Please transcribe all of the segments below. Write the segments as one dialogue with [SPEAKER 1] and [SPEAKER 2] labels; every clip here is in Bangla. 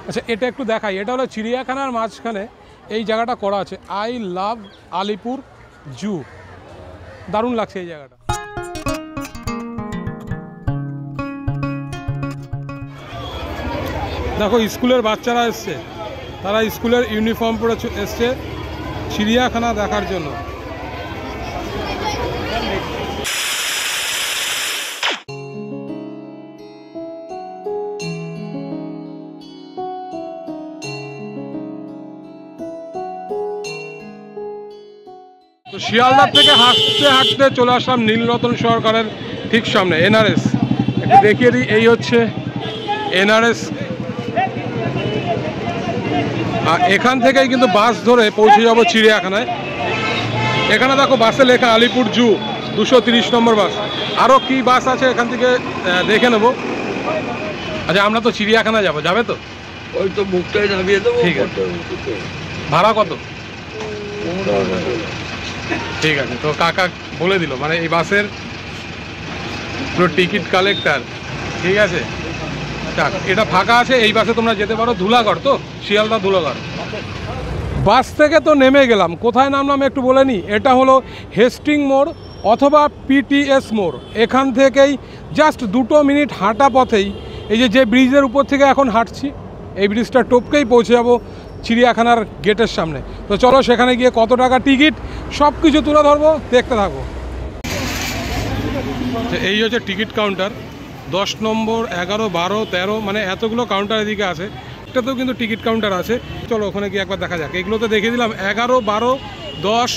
[SPEAKER 1] আচ্ছা এটা একটু দেখাই, এটা হলো চিড়িয়াখানার মাঝখানে এই জায়গাটা করা আছে, আই লাভ আলিপুর জু। দারুণ লাগছে এই জায়গাটা। দেখো স্কুলের বাচ্চারা এসছে, তারা স্কুলের ইউনিফর্ম পরে এসছে চিড়িয়াখানা দেখার জন্য। তো শিয়ালদার থেকে হাঁটতে হাঁটতে চলে আসলাম নীলরতন সরকারের ঠিক সামনে এনআরএস। একটু দেখিয়ে দিই, এই হচ্ছে এনআরএস। আর এখান থেকেই কিন্তু বাস ধরে পৌঁছে যাব চিড়িয়াখানায়। এখানে দেখো বাসে লেখা আলিপুর জু 230 নম্বর বাস। আরও কি বাস আছে এখান থেকে দেখে নেব। আচ্ছা আমরা তো চিড়িয়াখানা যাবো, যাবে তো?
[SPEAKER 2] ওই তো বুকটাই নামিয়ে দেবো।
[SPEAKER 1] ঠিক আছে, ভাড়া কত? ঠিক আছে, তো কাকা বলে দিল, মানে এই বাসের পুরো টিকিট কালেক্টর। ঠিক আছে, এটা ফাঁকা আছে, এই বাসে তোমরা যেতে পারো ধুলাগড়, তো শিয়ালদা ধুলাগড়। বাস থেকে তো নেমে গেলাম, কোথায় নামলাম একটু বলে নিই। এটা হলো হেস্টিং মোড় অথবা পিটিএস মোড়। এখান থেকেই জাস্ট 2 মিনিট হাঁটা পথেই এই যে ব্রিজের উপর থেকে এখন হাঁটছি, এই ব্রিজটা টপকেই পৌঁছে যাব চিড়িয়াখানার গেটের সামনে। তো চলো সেখানে গিয়ে কত টাকা টিকিট সব কিছু তুলে ধরবো, দেখতে থাকবো। এই হচ্ছে টিকিট কাউন্টার, 10 নম্বর 11 12 13 মানে এতগুলো কাউন্টার এদিকে আছে। একটাতেও কিন্তু টিকিট কাউন্টার আছে, চলো ওখানে গিয়ে একবার দেখা যাক। এগুলো তো দেখিয়ে দিলাম, 11 12 10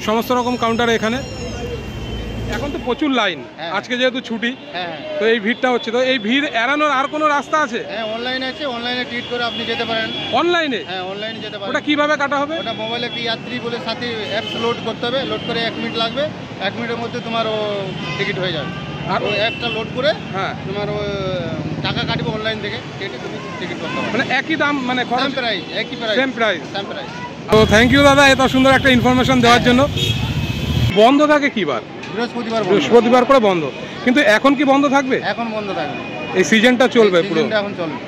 [SPEAKER 1] সমস্ত রকম কাউন্টার এখানে। এখন তো প্রচুর লাইন, আজকে যেহেতু ছুটি, তো এই ভিড়টা হচ্ছে। তো এই ভিড় এড়ানোর আর কোনো রাস্তা আছে?
[SPEAKER 3] হ্যাঁ অনলাইন আছে, অনলাইনে টিকিট করে আপনি যেতে পারেন।
[SPEAKER 1] অনলাইনে?
[SPEAKER 3] হ্যাঁ অনলাইনে যেতে পারেন।
[SPEAKER 1] ওটা কিভাবে কাটা হবে?
[SPEAKER 3] ওটা মোবাইলে একটি যাত্রী বলে সাথে অ্যাপস লোড করতে হবে, লোড করে 1 মিনিট লাগবে, 1 মিনিটের মধ্যে তোমার ও টিকিট হয়ে যাবে। আর ওই অ্যাপটা লোড করে তোমার ও টাকা কাটবে অনলাইন থেকে, কেটে তুমি টিকিট করতে হবে।
[SPEAKER 1] মানে একই দাম, মানে
[SPEAKER 3] সেম প্রাইস, একই price,
[SPEAKER 1] same price,
[SPEAKER 3] same price.
[SPEAKER 1] তো থ্যাংক ইউ দাদা এত সুন্দর একটা ইনফরমেশন দেওয়ার জন্য। বন্ধ থাকে কি বার? বৃহস্পতিবার করে বন্ধ, কিন্তু এখন কি বন্ধ থাকবে?
[SPEAKER 3] এখন বন্ধ থাকবে,
[SPEAKER 1] এই সিজনটা চলবে পুরো?
[SPEAKER 3] এখন চলবে।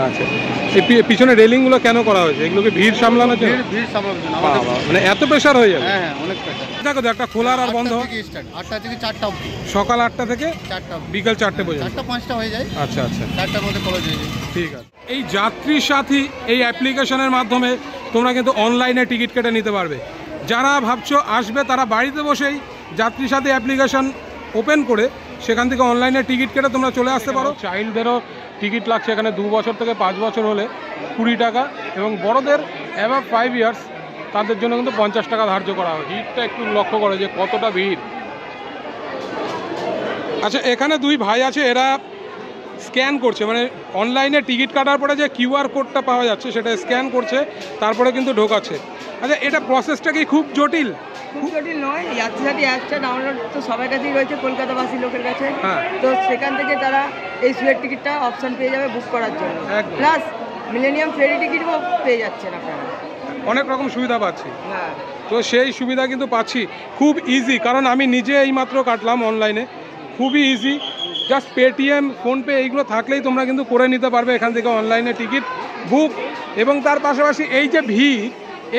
[SPEAKER 1] আচ্ছা, এই পিছনে রেলিংগুলো কেন করা হয়েছে? এগুলোকে ভিড় সামলানোর জন্য?
[SPEAKER 3] ভিড় সামলানোর জন্য।
[SPEAKER 1] মানে এত প্রেশার হয়ে যাবে?
[SPEAKER 3] হ্যাঁ অনেক প্রেশার।
[SPEAKER 1] দেখো একটা খোলার আর বন্ধ
[SPEAKER 3] 8টা থেকে 4টা অবধি,
[SPEAKER 1] সকাল 8টা থেকে
[SPEAKER 3] 4টা,
[SPEAKER 1] বিকাল 4টে পর্যন্ত।
[SPEAKER 3] 4টা 5টা হয়ে যায়।
[SPEAKER 1] আচ্ছা আচ্ছা,
[SPEAKER 3] 4টার মধ্যে কলেজ হয়ে যায়।
[SPEAKER 1] ঠিক আছে। এই যাত্রী সাথী এই অ্যাপ্লিকেশনের মাধ্যমে তোমরা কিন্তু অনলাইনে টিকিট কেটে নিতে পারবে। যারা ভাবছো আসবে তারা বাড়িতে বসেই যাত্রী সাথী অ্যাপ্লিকেশন ওপেন করে সেখান থেকে অনলাইনে টিকিট কেটে তোমরা চলে আসতে পারো। চাইল্ডদেরও টিকিট লাগছে এখানে 2 বছর থেকে 5 বছর হলে 20 টাকা, এবং বড়দের অ্যাবাভ 5 ইয়ার্স তাদের জন্য কিন্তু 50 টাকা ধার্য করা হয়। ভিড়টা একটু লক্ষ্য করো যে কতটা ভিড়। আচ্ছা এখানে 2 ভাই আছে, এরা স্ক্যান করছে, মানে অনলাইনে টিকিট কাটার পরে যে কিউআর কোডটা পাওয়া যাচ্ছে সেটা স্ক্যান করছে, তারপরে কিন্তু ঢোকাচ্ছে। আচ্ছা এটা প্রসেসটা কি খুব জটিল?
[SPEAKER 4] খুব জটিল নয়, যাত্রী সাথী অ্যাপসটা ডাউনলোড তো সবার কাছেই রয়েছে, কলকাতাবাসী লোকের কাছে। তো সেখান থেকে তারা এই সুয়ের টিকিটটা অপশান পেয়ে যাবে বুক করার জন্য, প্লাস মিলেনিয়াম ফেরি টিকিটও পেয়ে যাচ্ছেন আপনারা,
[SPEAKER 1] অনেক রকম সুবিধা পাচ্ছি।
[SPEAKER 4] হ্যাঁ
[SPEAKER 1] তো সেই সুবিধা কিন্তু পাচ্ছি, খুব ইজি, কারণ আমি নিজে এইমাত্র কাটলাম অনলাইনে, খুবই ইজি। জাস্ট পেটিএম, ফোনপে এইগুলো থাকলেই তোমরা কিন্তু করে নিতে পারবে এখান থেকে অনলাইনে টিকিট বুক। এবং তার পাশাপাশি এই যে ভিড়,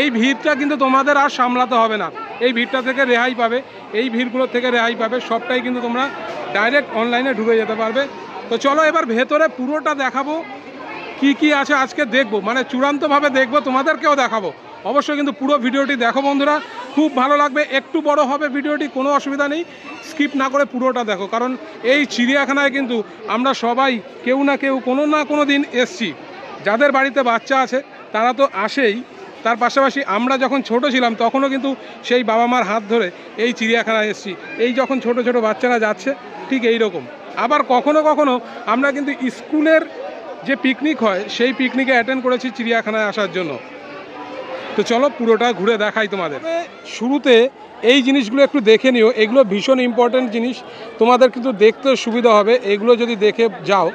[SPEAKER 1] এই ভিড়টা কিন্তু তোমাদের আর সামলাতে হবে না, এই ভিড়টা থেকে রেহাই পাবে, এই ভিড়গুলোর থেকে রেহাই পাবে, সবটাই কিন্তু তোমরা ডাইরেক্ট অনলাইনে ঢুকে যেতে পারবে। তো চলো এবার ভেতরে পুরোটা দেখাবো, কি কি আছে আজকে দেখবো, মানে চূড়ান্তভাবে দেখবো, তোমাদেরকেও দেখাবো। অবশ্যই কিন্তু পুরো ভিডিওটি দেখো বন্ধুরা, খুব ভালো লাগবে। একটু বড় হবে ভিডিওটি, কোনো অসুবিধা নেই, স্কিপ না করে পুরোটা দেখো। কারণ এই চিড়িয়াখানায় কিন্তু আমরা সবাই কেউ না কেউ কোনো না কোনো দিন এসছি। যাদের বাড়িতে বাচ্চা আছে তারা তো আসেই, তার পাশাপাশি আমরা যখন ছোট ছিলাম তখনও কিন্তু সেই বাবা মার হাত ধরে এই চিড়িয়াখানায় এসছি। এই যখন ছোট ছোট বাচ্চারা যাচ্ছে ঠিক এই রকম। আবার কখনো কখনো আমরা কিন্তু স্কুলের যে পিকনিক হয় সেই পিকনিকে অ্যাটেন্ড করেছি চিড়িয়াখানায় আসার জন্য। তো চলো পুরোটা ঘুরে দেখাই তোমাদের। শুরুতে এই জিনিসগুলো একটু দেখে নিও, এগুলো ভীষণ ইম্পর্ট্যান্ট জিনিস, তোমাদের কিন্তু দেখতে সুবিধা হবে এগুলো যদি দেখে যাও।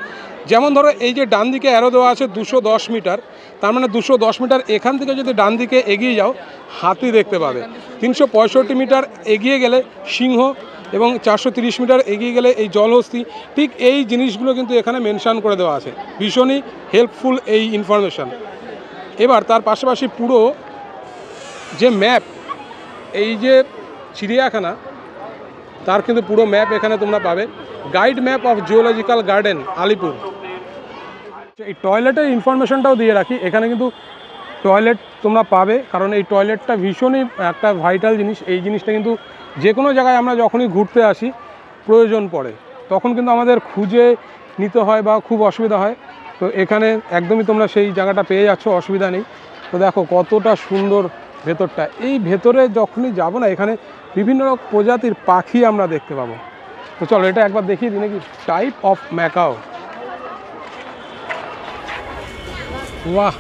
[SPEAKER 1] যেমন ধরো এই যে ডান দিকে অ্যারো দেওয়া আছে 210 মিটার, তার মানে 210 মিটার এখান থেকে যদি ডান দিকে এগিয়ে যাও হাতি দেখতে পাবে। 365 মিটার এগিয়ে গেলে সিংহ, এবং 430 মিটার এগিয়ে গেলে এই জলহস্তি, ঠিক এই জিনিসগুলো কিন্তু এখানে মেনশান করে দেওয়া আছে। ভীষণই হেল্পফুল এই ইনফরমেশান। এবার তার পাশাপাশি পুরো যে ম্যাপ, এই যে চিড়িয়াখানা তার কিন্তু পুরো ম্যাপ এখানে তোমরা পাবে। Guide map of geological garden Alipore. এই টয়লেটের ইনফরমেশনটাও দিয়ে রাখি, এখানে কিন্তু টয়লেট তোমরা পাবে, কারণ এই টয়লেটটা ভীষণই একটা ভাইটাল জিনিস। এই জিনিসটা কিন্তু যে কোনো জায়গায় আমরা যখনই ঘুরতে আসি প্রয়োজন পড়ে, তখন কিন্তু আমাদের খুঁজে নিতে হয় বা খুব অসুবিধা হয়। তো এখানে একদমই তোমরা সেই জায়গাটা পেয়ে যাচ্ছ, অসুবিধা নেই। তো দেখো কতটা সুন্দর ভেতরটা। এই ভেতরে যখনই যাব না, এখানে বিভিন্ন প্রজাতির পাখি আমরা দেখতে পাবো। তো চলো এটা একবার দেখিয়ে দিই নাকি। Type of macaw. বাহ,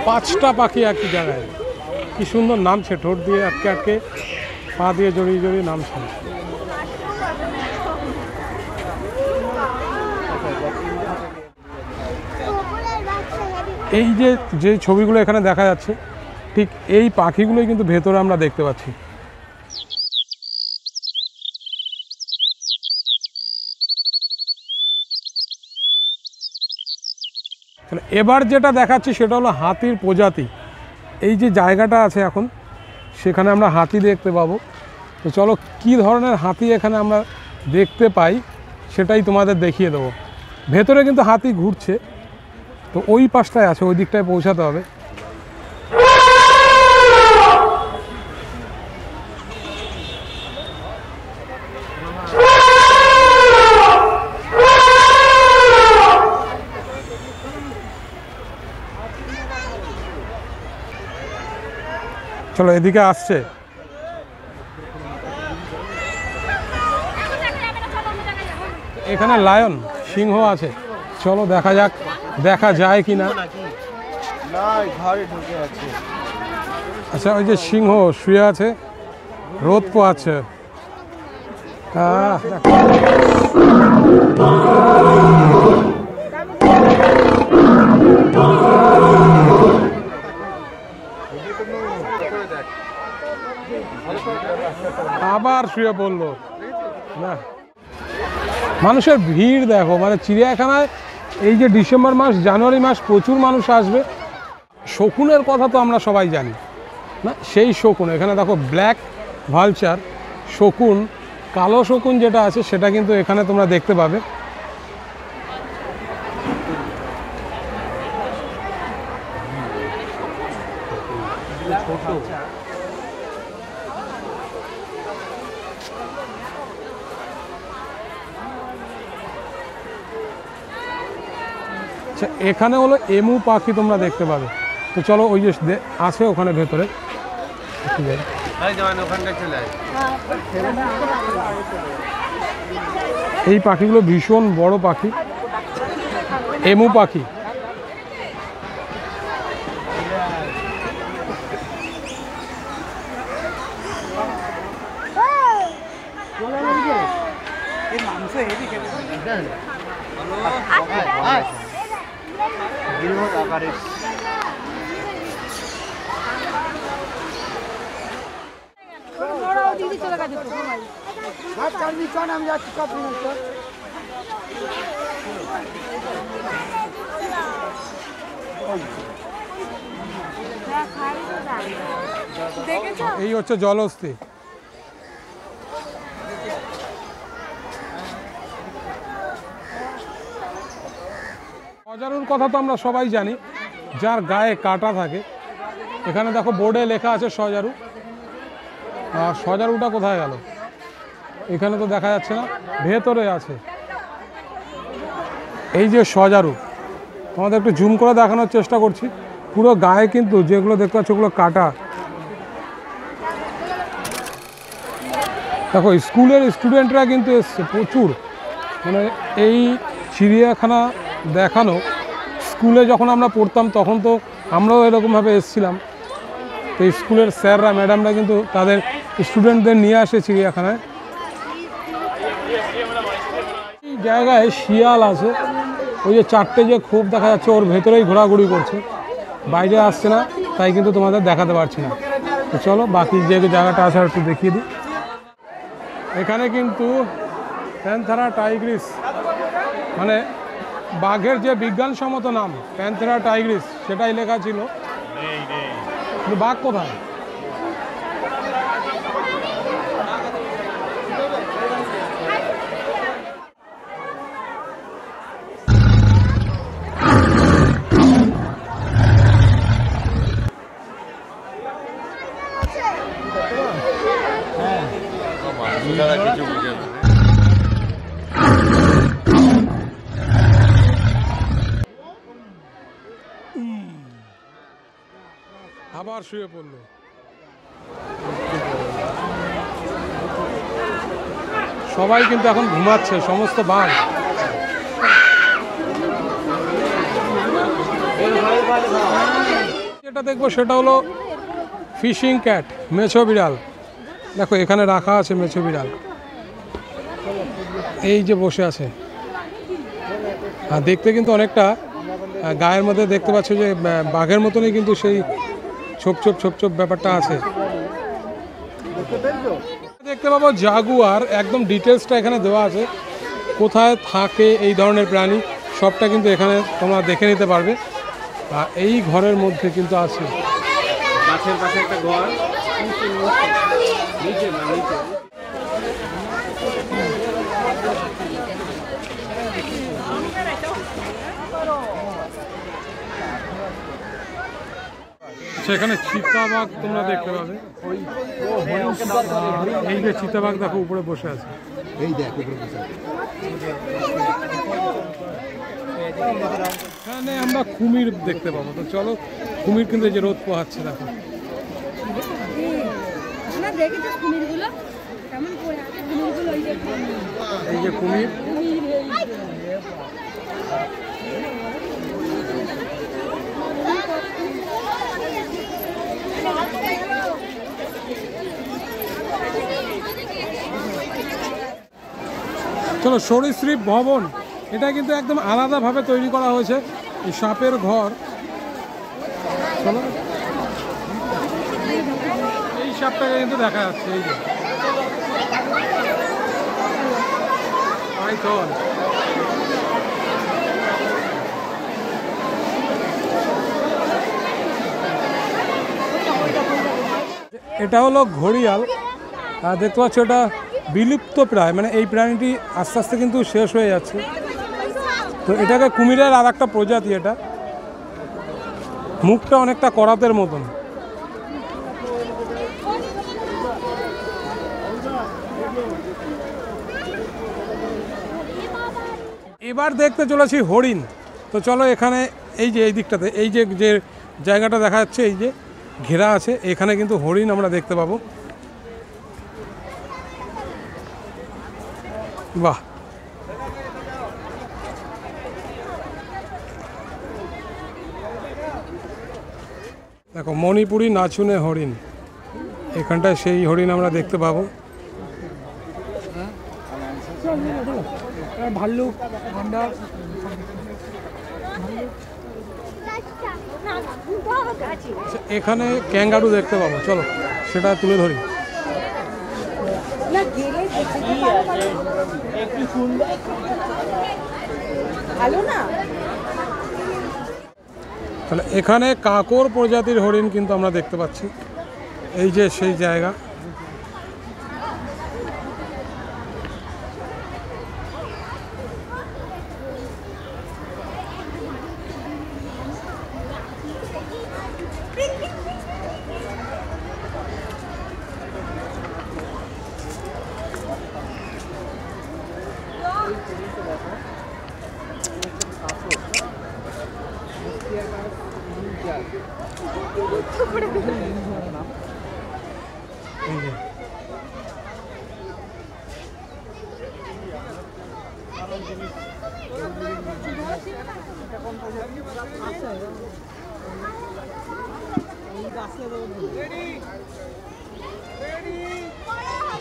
[SPEAKER 1] পাঁচটা পাখি একই জায়গায়, কি সুন্দর নামছে, ঠোঁট দিয়ে আটকে আটকে, পা দিয়ে জড়িয়ে জড়িয়ে নামছে। এই যে ছবিগুলো এখানে দেখা যাচ্ছে, ঠিক এই পাখিগুলোই কিন্তু ভেতরে আমরা দেখতে পাচ্ছি। এবার যেটা দেখাচ্ছি সেটা হলো হাতির প্রজাতি। এই যে জায়গাটা আছে এখন, সেখানে আমরা হাতি দেখতে পাবো। তো চলো কী ধরনের হাতি এখানে আমরা দেখতে পাই সেটাই তোমাদের দেখিয়ে দেবো। ভেতরে কিন্তু হাতি ঘুরছে, তো ওই পাশটায় আছে, ওই দিকটায় পৌঁছাতে হবে। চলো এদিকে আসছে। এখানে লায়ন, সিংহ আছে, চলো দেখা যাক, দেখা যায় কি না। আচ্ছা, ওই যে সিংহ শুয়ে আছে, রোদ পোয়াচ্ছে। আবার শুয়ে পড়লো না। মানুষের ভিড় দেখো, মানে চিড়িয়াখানায় এই যে ডিসেম্বর মাস, জানুয়ারি মাস প্রচুর মানুষ আসবে। শকুনের কথা তো আমরা সবাই জানি না, সেই শকুন এখানে দেখো, ব্ল্যাক ভালচার শকুন, কালো শকুন যেটা আছে সেটা কিন্তু এখানে তোমরা দেখতে পাবে। আচ্ছা, এখানে হলো এমু পাখি তোমরা দেখতে পাবে। তো চলো ওই যে আছে ওখানে ভেতরে, এই পাখিগুলো ভীষণ বড় পাখি, এমু পাখি। এই হচ্ছে জলহস্তি। সজারুর কথা তো আমরা সবাই জানি, যার গায়ে কাটা থাকে। এখানে দেখো বোর্ডে লেখা আছে সজারু। আর সজারুটা কোথায় গেল? এখানে তো দেখা যাচ্ছে না, ভেতরে আছে। এই যে সজারু, তোমাদের একটু জুম করে দেখানোর চেষ্টা করছি। পুরো গায়ে কিন্তু যেগুলো দেখতে পাচ্ছ ওগুলো কাটা। দেখো স্কুলের স্টুডেন্টরা কিন্তু এসছে প্রচুর, মানে এই চিড়িয়াখানা দেখানো। স্কুলে যখন আমরা পড়তাম তখন তো আমরাও এরকমভাবে এসেছিলাম। তো স্কুলের স্যাররা ম্যাডামরা কিন্তু তাদের স্টুডেন্টদের নিয়ে আসে চিড়িয়াখানায়। জায়গায় শিয়াল আছে, ওই যে 4টে যে খোপ দেখা যাচ্ছে ওর ভেতরেই ঘোরাঘুরি করছে, বাইরে আসছে না, তাই কিন্তু তোমাদের দেখাতে পারছি না। তো চলো বাকি যে জায়গাটা আছে একটু দেখিয়ে দিই। এখানে কিন্তু প্যান্থেরা টাইগ্রিস, মানে বাঘের যে বিজ্ঞানসম্মত নাম প্যান্থেরা টাইগ্রিস সেটাই লেখা ছিল, কিন্তু বাঘ কোথায়? আবার শুয়ে পড়লো। সবাই কিন্তু এখন ঘুমাচ্ছে, সমস্ত বাঘ। যেটা দেখবো সেটা হলো ফিশিং ক্যাট, মেছো বিড়াল। দেখো এখানে রাখা আছে মেছো বিড়াল, এই যে বসে আছে। আর দেখতে কিন্তু অনেকটা গায়ের মধ্যে দেখতে পাচ্ছ যে বাঘের মতনই কিন্তু সেই ছোপ ছোপ ব্যাপারটা আছে। দেখতে পাবো জাগুয়ার, একদম ডিটেলসটা এখানে দেওয়া আছে, কোথায় থাকে এই ধরনের প্রাণী সবটা কিন্তু এখানে তোমরা দেখে নিতে পারবে। আর এই ঘরের মধ্যে কিন্তু আছে,
[SPEAKER 3] গাছের পাশে একটা ঘর,
[SPEAKER 1] সেখানে চিতাবাঘ তোমরা দেখতে পাবে। এই যে চিতাবাঘ দেখো উপরে বসে আছে,
[SPEAKER 3] এই দেখ উপরে বসে আছে।
[SPEAKER 1] এখানে আমরা কুমির দেখতে পাবো। তো চলো, কুমির কিন্তু এই যে রোদ পোহাচ্ছে দেখো, এই যে কুমির। চলো, সরীসৃপ ভবন, এটা কিন্তু একদম আলাদাভাবে তৈরি করা হয়েছে, এই সাপের ঘর। চলো, এই সাপটাকে কিন্তু দেখা যাচ্ছে, এই যে পাইথন। এটা হলো ঘড়িয়াল, দেখতে পাচ্ছ এটা বিলুপ্ত প্রায়, মানে এই প্রাণীটি আস্তে আস্তে কিন্তু শেষ হয়ে যাচ্ছে। তো এটাকে কুমিরের আর একটা প্রজাতি, এটা মুখটা অনেকটা করাতের মতন। এবার দেখতে চলেছি হরিণ। তো চলো, এখানে এই যে এই দিকটাতে এই যে যে জায়গাটা দেখা যাচ্ছে, এই যে ঘেরা আছে, এখানে কিন্তু হরিণ আমরা দেখতে পাবো। বাহ, দেখো মণিপুরি নাচুনে হরিণ, এখানটায় সেই হরিণ আমরা দেখতে পাবো। ভাল্লুক, গন্ডার, এখানে ক্যাঙ্গারু দেখতে পাবো। চলো সেটা তুলে ধরি। তাহলে এখানে কাকর প্রজাতির হরিণ কিন্তু আমরা দেখতে পাচ্ছি, এই যে সেই জায়গা।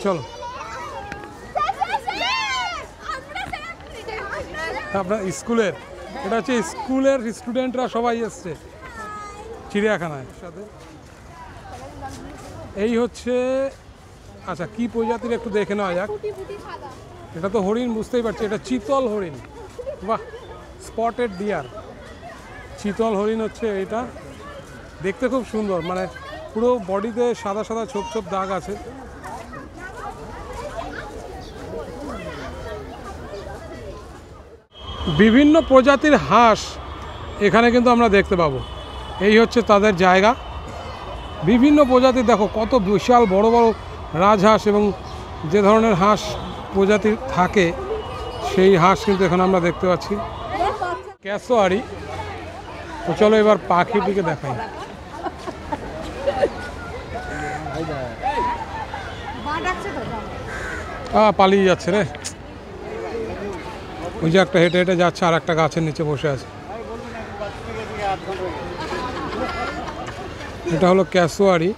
[SPEAKER 1] চলো, আপনার স্কুলের, এটা হচ্ছে স্কুলের স্টুডেন্টরা সবাই এসছে চিড়িয়াখানায় সাথে। এই হচ্ছে, আচ্ছা কি প্রজাতির একটু দেখে নেওয়া যাক। এটা তো হরিণ বুঝতেই পারছি, এটা চিতল হরিণ। বাহ, স্পটেড ডিয়ার, চিতল হরিণ হচ্ছে এটা। দেখতে খুব সুন্দর, মানে পুরো বডিতে সাদা সাদা ছোপ ছোপ দাগ আছে। বিভিন্ন প্রজাতির হাঁস এখানে কিন্তু আমরা দেখতে পাবো। এই হচ্ছে তাদের জায়গা। বিভিন্ন প্রজাতির, দেখো কত বিশাল বড় বড় রাজহাঁস এবং যে ধরনের হাঁস প্রজাতির থাকে সেই হাঁস কিন্তু এখানে আমরা দেখতে পাচ্ছি। ক্যাসোয়ারি। তো চলো এবার পাখিটিকে দেখাই। পালিয়ে যাচ্ছে রে, ওই যে একটা হেঁটে হেঁটে যাচ্ছে আর একটা গাছের নিচে বসে আছে। এটা হলো ক্যাসোয়ারি।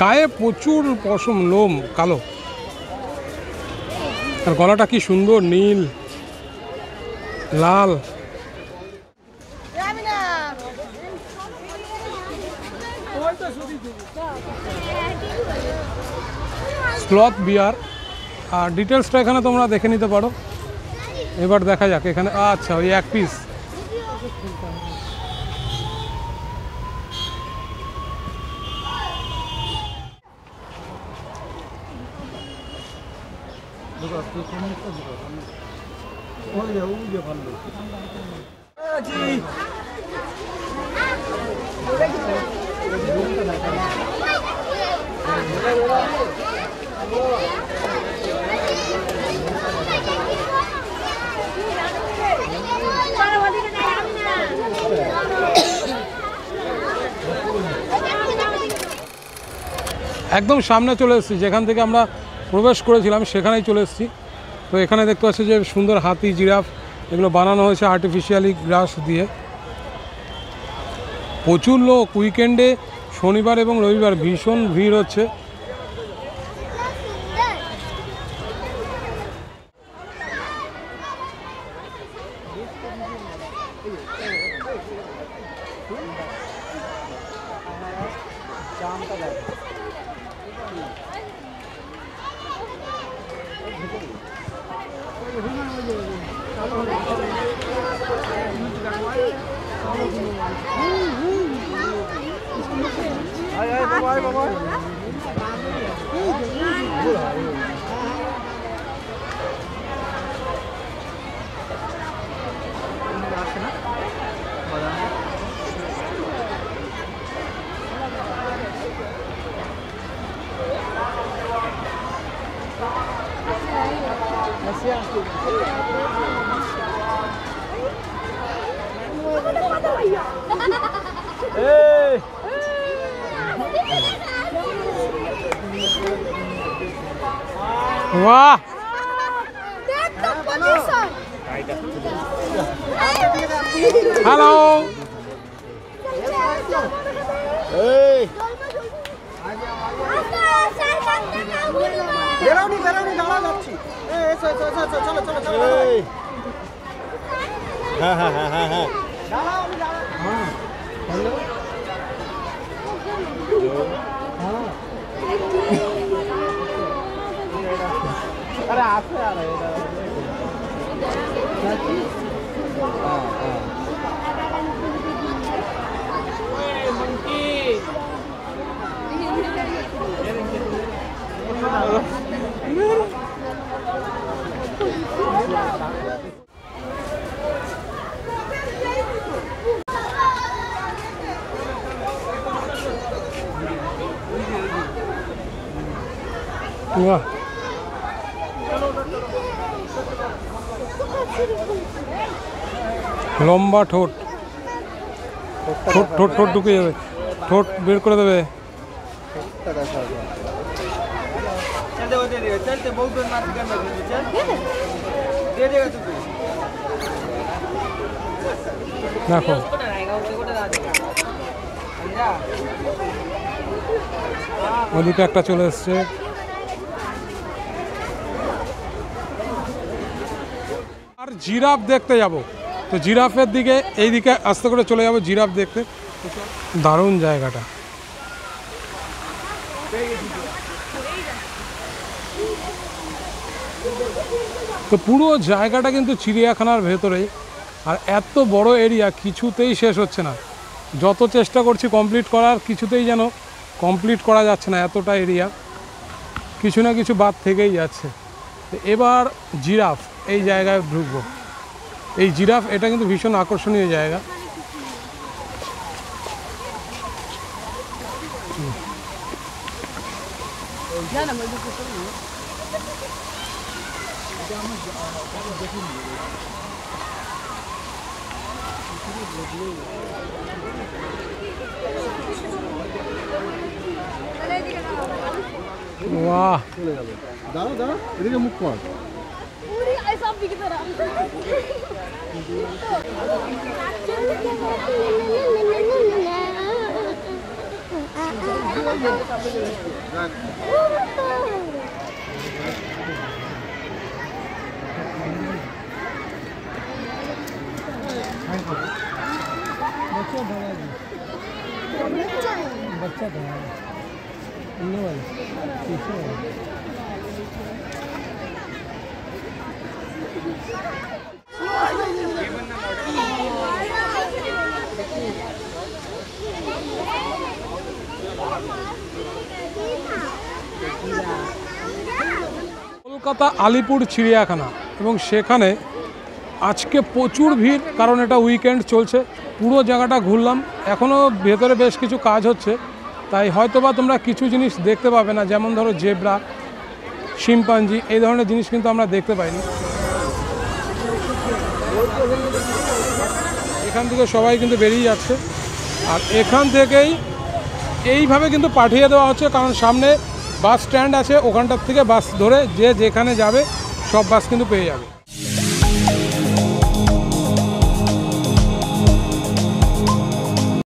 [SPEAKER 1] গায়ে প্রচুর পশম, লোম কালো, আর গলাটা কি সুন্দর নীল লাল। স্লথ বিয়ার, আর ডিটেলসটা এখানে তোমরা দেখে নিতে পারো। এবার দেখা যাক এখানে, আচ্ছা ওই এক পিস। একদম সামনে চলে এসেছি, যেখান থেকে আমরা প্রবেশ করেছিলাম সেখানেই চলে এসেছি। তো এখানে দেখতে পাচ্ছি যে সুন্দর হাতি, জিরাফ এগুলো বানানো হয়েছে আর্টিফিশিয়ালি গ্রাস দিয়ে। প্রচুর লোক, উইকেন্ডে শনিবার এবং রবিবার ভীষণ ভিড় হচ্ছে। वाह हेलो
[SPEAKER 3] हाँ हाँ हाँ हाँ हाँ अरे आपसे आ रहे हैं
[SPEAKER 1] वाह লম্বা ঠোঁট ঠোঁট ঠোঁট ঠোঁট ঢুকে যাবে, ঠোঁট বের করে দেবে। দেখো ওদিকে একটা চলে এসছে। আর জিরাফ দেখতে যাব, তো জিরাফের দিকে এই দিকে আস্তে করে চলে যাব জিরাফ দেখতে। দারুণ জায়গাটা। তো পুরো জায়গাটা কিন্তু চিড়িয়াখানার ভেতরেই, আর এত বড় এরিয়া কিছুতেই শেষ হচ্ছে না। যত চেষ্টা করছি কমপ্লিট করার, কিছুতেই যেন কমপ্লিট করা যাচ্ছে না। এতটা এরিয়া কিছু না কিছু বাদ থেকেই যাচ্ছে। তো এবার জিরাফ এই জায়গায় ঢুকবো। এই জিরাফ এটা কিন্তু ভীষণ আকর্ষণীয় জায়গা। वाह
[SPEAKER 3] দাঁড়া দাঁড়া, এদিকে মুখ কর।
[SPEAKER 1] बच्चा কলকাতা আলিপুর চিড়িয়াখানা, এবং সেখানে আজকে প্রচুর ভিড়, কারণ এটা উইকেন্ড চলছে। পুরো জায়গাটা ঘুরলাম, এখনও ভেতরে বেশ কিছু কাজ হচ্ছে, তাই হয়তোবা তোমরা কিছু জিনিস দেখতে পাবে না, যেমন ধরো জেব্রা, শিম্পাঞ্জি, এই ধরনের জিনিস কিন্তু আমরা দেখতে পাইনি। এখান থেকে সবাই কিন্তু বেরিয়ে যাচ্ছে, আর এখান থেকেই এইভাবে কিন্তু পাঠিয়ে দেওয়া হচ্ছে, কারণ সামনে বাস স্ট্যান্ড আছে, ওখানটার থেকে বাস ধরে যে যেখানে যাবে সব বাস কিন্তু পেয়ে যাবে।